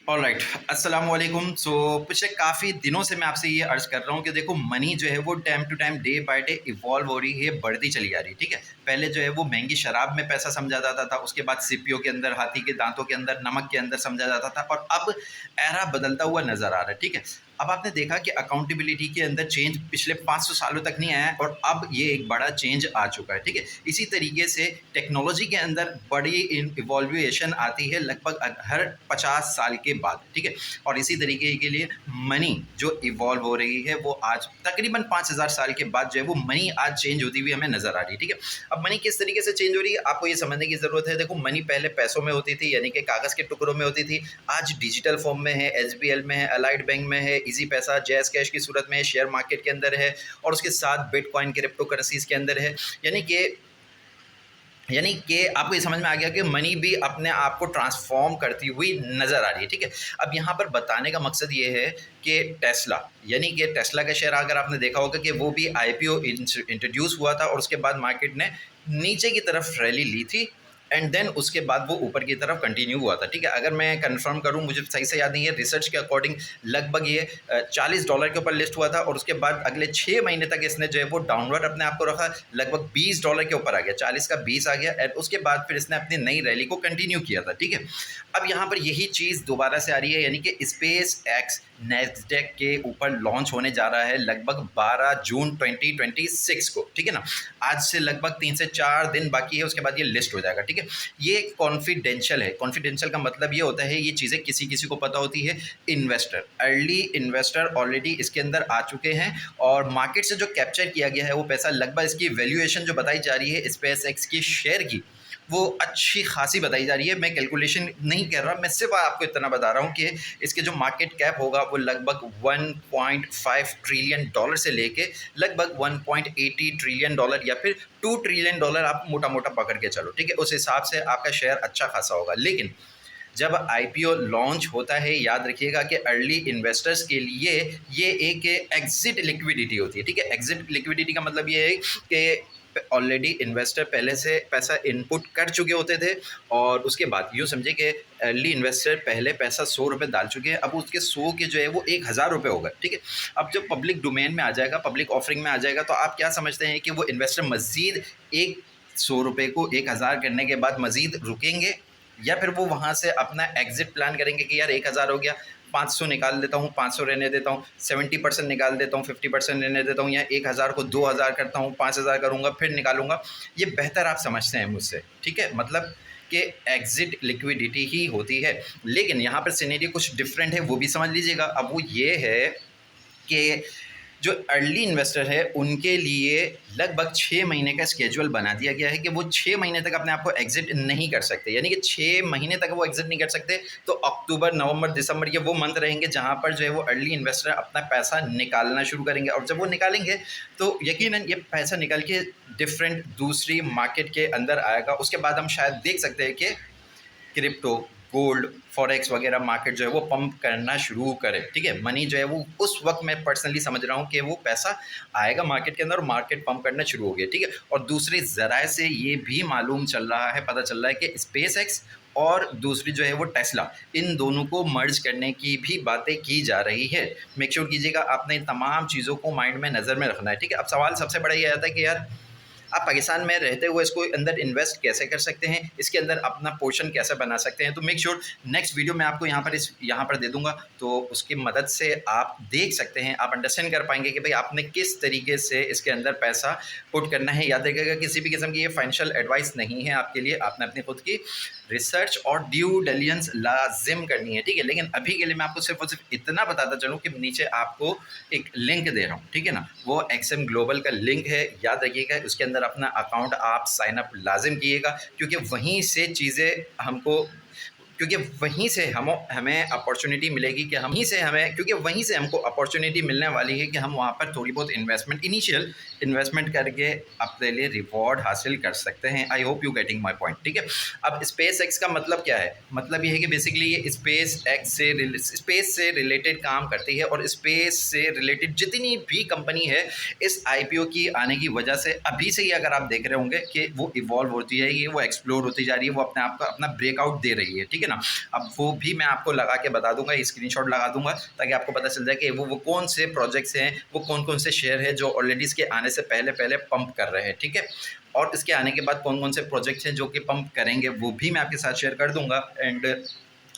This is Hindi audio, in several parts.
ऑलराइट, अस्सलाम वालेकुम। पिछले काफ़ी दिनों से मैं आपसे ये अर्ज़ कर रहा हूँ कि देखो मनी जो है वो time to time day by day evolve हो रही है, बढ़ती चली जा रही है, ठीक है। पहले जो है वो महंगी शराब में पैसा समझा जाता था, उसके बाद सीपियों के अंदर, हाथी के दांतों के अंदर, नमक के अंदर समझा जाता था, और अब एरा बदलता हुआ नज़र आ रहा है, ठीक है। अब आपने देखा कि अकाउंटेबिलिटी के अंदर चेंज पिछले 500 सालों तक नहीं आया है, और अब ये एक बड़ा चेंज आ चुका है, ठीक है। इसी तरीके से टेक्नोलॉजी के अंदर बड़ी इवॉल्यूएशन आती है लगभग हर 50 साल के बाद, ठीक है। और इसी तरीके के लिए मनी जो इवॉल्व हो रही है वो आज तकरीबन 5000 साल के बाद जो है वो मनी आज चेंज होती हुई हमें नजर आ रही है, ठीक है। अब मनी किस तरीके से चेंज हो रही है आपको ये समझने की ज़रूरत है। देखो, मनी पहले पैसों में होती थी, यानी कि कागज़ के टुकड़ों में होती थी। आज डिजिटल फॉर्म में है, एसबीएल में है, अलाइड बैंक में है, इजी पैसा जैज़ कैश की सूरत में है, शेयर मार्केट के अंदर है, और उसके साथ बिटकॉइन क्रिप्टो करेंसीज के अंदर है। यानी कि आपको ये समझ में आ गया कि मनी भी अपने आप को ट्रांसफॉर्म करती हुई नज़र आ रही है, ठीक है। अब यहाँ पर बताने का मकसद ये है कि टेस्ला, यानी कि टेस्ला का शेयर अगर आपने देखा होगा कि वो भी आईपीओ इंट्रोड्यूस हुआ था, और उसके बाद मार्केट ने नीचे की तरफ रैली ली थी, एंड देन उसके बाद वो ऊपर की तरफ कंटिन्यू हुआ था, ठीक है। अगर मैं कंफर्म करूं, मुझे सही से याद नहीं है, रिसर्च के अकॉर्डिंग लगभग ये $40 के ऊपर लिस्ट हुआ था, और उसके बाद अगले 6 महीने तक इसने जो है वो डाउनवर्ड अपने आप को रखा, लगभग $20 के ऊपर आ गया, 40 का 20 आ गया, एंड उसके बाद फिर इसने अपनी नई रैली को कंटिन्यू किया था, ठीक है। अब यहाँ पर यही चीज़ दोबारा से आ रही है, यानी कि स्पेस एक्स नैस्डैक के ऊपर लॉन्च होने जा रहा है लगभग 12 जून 2026 को, ठीक है ना। आज से लगभग 3 से 4 दिन बाकी है, उसके बाद ये लिस्ट हो जाएगा, ठीक है। ये कॉन्फिडेंशियल है। कॉन्फिडेंशियल का मतलब ये होता है ये चीज़ें किसी किसी को पता होती है। इन्वेस्टर, अर्ली इन्वेस्टर ऑलरेडी इसके अंदर आ चुके हैं, और मार्केट से जो कैप्चर किया गया है वो पैसा, लगभग इसकी वैल्यूएशन जो बताई जा रही है स्पेस एक्स की शेयर की, वो अच्छी खासी बताई जा रही है। मैं कैलकुलेशन नहीं कर रहा, मैं सिर्फ आपको इतना बता रहा हूँ कि इसके जो मार्केट कैप होगा वो लगभग $1.5 ट्रिलियन से लेके लगभग $1.80 ट्रिलियन, या फिर $2 ट्रिलियन आप मोटा मोटा पकड़ के चलो, ठीक है। उस हिसाब से आपका शेयर अच्छा खासा होगा। लेकिन जब आईपीओ लॉन्च होता है, याद रखिएगा कि अर्ली इन्वेस्टर्स के लिए ये एक एग्जिट लिक्विडिटी होती है, ठीक है। एग्जिट लिक्विडिटी का मतलब ये है कि ऑलरेडी इन्वेस्टर पहले से पैसा इनपुट कर चुके होते थे, और उसके बाद यूँ समझे कि अर्ली इन्वेस्टर पहले पैसा ₹100 डाल चुके हैं, अब उसके 100 के जो है वो ₹1000 हो गए, ठीक है। अब जब पब्लिक डोमेन में आ जाएगा, पब्लिक ऑफरिंग में आ जाएगा, तो आप क्या समझते हैं कि वो इन्वेस्टर मज़ीद एक ₹100 को 1000 करने के बाद मज़ीद रुकेंगे, या फिर वो वहाँ से अपना एग्जिट प्लान करेंगे कि यार 1000 हो गया, 500 निकाल देता हूँ, 500 रहने देता हूँ, 70% निकाल देता हूँ, 50% रहने देता हूँ, या 1000 को 2000 करता हूँ, 5000 करूँगा, फिर निकालूंगा। ये बेहतर आप समझते हैं मुझसे, ठीक है। मतलब कि एग्जिट लिक्विडिटी ही होती है। लेकिन यहाँ पर सिनेरियो कुछ डिफरेंट है, वो भी समझ लीजिएगा। अब वो ये है कि जो अर्ली इन्वेस्टर है उनके लिए लगभग 6 महीने का स्केड्यूल बना दिया गया है कि वो 6 महीने तक अपने आप को एग्जिट नहीं कर सकते, यानी कि 6 महीने तक वो एग्जिट नहीं कर सकते। तो अक्टूबर, नवंबर, दिसंबर ये वो मंथ रहेंगे जहां पर जो है वो अर्ली इन्वेस्टर अपना पैसा निकालना शुरू करेंगे, और जब वो निकालेंगे तो यकीनन ये पैसा निकल के डिफरेंट दूसरी मार्केट के अंदर आएगा। उसके बाद हम शायद देख सकते हैं कि क्रिप्टो, गोल्ड, फॉरेक्स वगैरह मार्केट जो है वो पंप करना शुरू करे, ठीक है। मनी जो है वो उस वक्त मैं पर्सनली समझ रहा हूँ कि वो पैसा आएगा मार्केट के अंदर, और मार्केट पंप करना शुरू हो गया, ठीक है। और दूसरे ज़राए से ये भी मालूम चल रहा है, पता चल रहा है कि स्पेस एक्स और दूसरी जो है वो टेस्ला, इन दोनों को मर्ज करने की भी बातें की जा रही है। मेक श्योर कीजिएगा आपने इन तमाम चीज़ों को माइंड में नज़र में रखना है, ठीक है। अब सवाल सबसे बड़ा ये आता है कि यार आप पाकिस्तान में रहते हुए इसको अंदर इन्वेस्ट कैसे कर सकते हैं, इसके अंदर अपना पोर्शन कैसे बना सकते हैं। तो मेक श्योर नेक्स्ट वीडियो मैं आपको यहाँ पर दे दूंगा, तो उसकी मदद से आप देख सकते हैं, आप अंडरस्टैंड कर पाएंगे कि भाई आपने किस तरीके से इसके अंदर पैसा पुट करना है। याद रखिएगा किसी भी किस्म की ये फाइनेंशियल एडवाइस नहीं है आपके लिए, आपने अपनी खुद की रिसर्च और ड्यू डिलिजेंस लाजिम करनी है, ठीक है। लेकिन अभी के लिए मैं आपको सिर्फ और सिर्फ इतना बताता चलूँ कि नीचे आपको एक लिंक दे रहा हूँ, ठीक है ना। वो एक्सएम ग्लोबल का लिंक है, याद रखिएगा। उसके अंदर अपना अकाउंट आप साइन अप लाजिम कीजिएगा, क्योंकि वहीं से चीज़ें हमको क्योंकि वहीं से हमें अपॉर्चुनिटी मिलेगी कि हम ही से हमें क्योंकि वहीं से हमको अपॉर्चुनिटी मिलने वाली है कि हम वहाँ पर थोड़ी बहुत इनिशियल इन्वेस्टमेंट करके अपने लिए रिवॉर्ड हासिल कर सकते हैं। I hope you getting my point, ठीक है। अब स्पेस एक्स का मतलब क्या है? मतलब ये है कि बेसिकली ये स्पेस से रिलेटेड काम करती है, और स्पेस से रिलेटेड जितनी भी कंपनी है इस आईपीओ की आने की वजह से अभी से ही अगर आप देख रहे होंगे कि वो इवॉल्व होती है, ये वो एक्सप्लोर होती जा रही है, वो अपने आप का अपना ब्रेकआउट दे रही है, ठीक है। है ना। अब वो भी मैं आपको लगा के बता दूंगा, स्क्रीनशॉट लगा दूंगा, ताकि आपको पता चल जाए कि वो कौन से प्रोजेक्ट्स हैं, वो कौन कौन से शेयर हैं जो ऑलरेडी इसके आने से पहले पहले पंप कर रहे हैं, ठीक है। और इसके आने के बाद कौन कौन से प्रोजेक्ट्स हैं जो कि पंप करेंगे, वो भी मैं आपके साथ शेयर कर दूंगा। एंड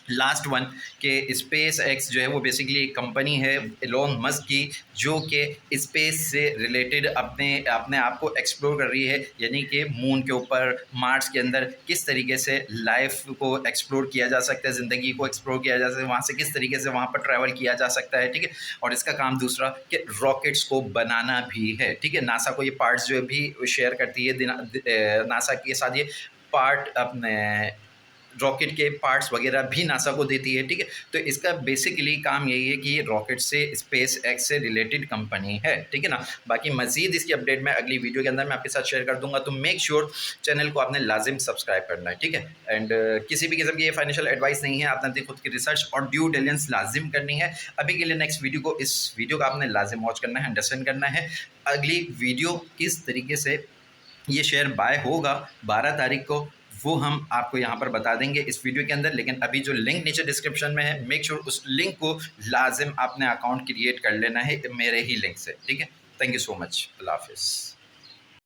लास्ट वन कि स्पेस एक्स जो है वो बेसिकली एक कंपनी है एलोन मस्क की, जो कि स्पेस से रिलेटेड अपने अपने आप को एक्सप्लोर कर रही है, यानी कि मून के ऊपर, मार्स के अंदर किस तरीके से लाइफ को एक्सप्लोर किया जा सकता है, ज़िंदगी को एक्सप्लोर किया जा सकता है, वहाँ से किस तरीके से वहाँ पर ट्रैवल किया जा सकता है, ठीक है। और इसका काम दूसरा कि रॉकेट्स को बनाना भी है, ठीक है। नासा को ये पार्ट्स जो है भी शेयर करती है, नासा के साथ ये पार्ट अपने रॉकेट के पार्ट्स वगैरह भी नासा को देती है, ठीक है। तो इसका बेसिकली काम यही है कि ये रॉकेट से स्पेस एक्स से रिलेटेड कंपनी है, ठीक है ना। बाकी मज़ीद इसकी अपडेट मैं अगली वीडियो के अंदर मैं आपके साथ शेयर कर दूंगा, तो मेक श्योर चैनल को आपने लाजिम सब्सक्राइब करना है, ठीक है। एंड किसी भी किस्म की ये फाइनेंशियल एडवाइस नहीं है, आपने अपनी खुद की रिसर्च और ड्यू डिलिजेंस लाजिम करनी है। अभी के लिए नेक्स्ट वीडियो को, इस वीडियो का आपने लाजिम वॉच करना है, अंडरस्टैंड करना है अगली वीडियो किस तरीके से ये शेयर बाय होगा 12 तारीख को, वो हम आपको यहाँ पर बता देंगे इस वीडियो के अंदर। लेकिन अभी जो लिंक नीचे डिस्क्रिप्शन में है, मेक श्योर उस लिंक को लाजिम अपने अकाउंट क्रिएट कर लेना है मेरे ही लिंक से, ठीक है। थैंक यू सो मच, अल्लाह हाफिज़।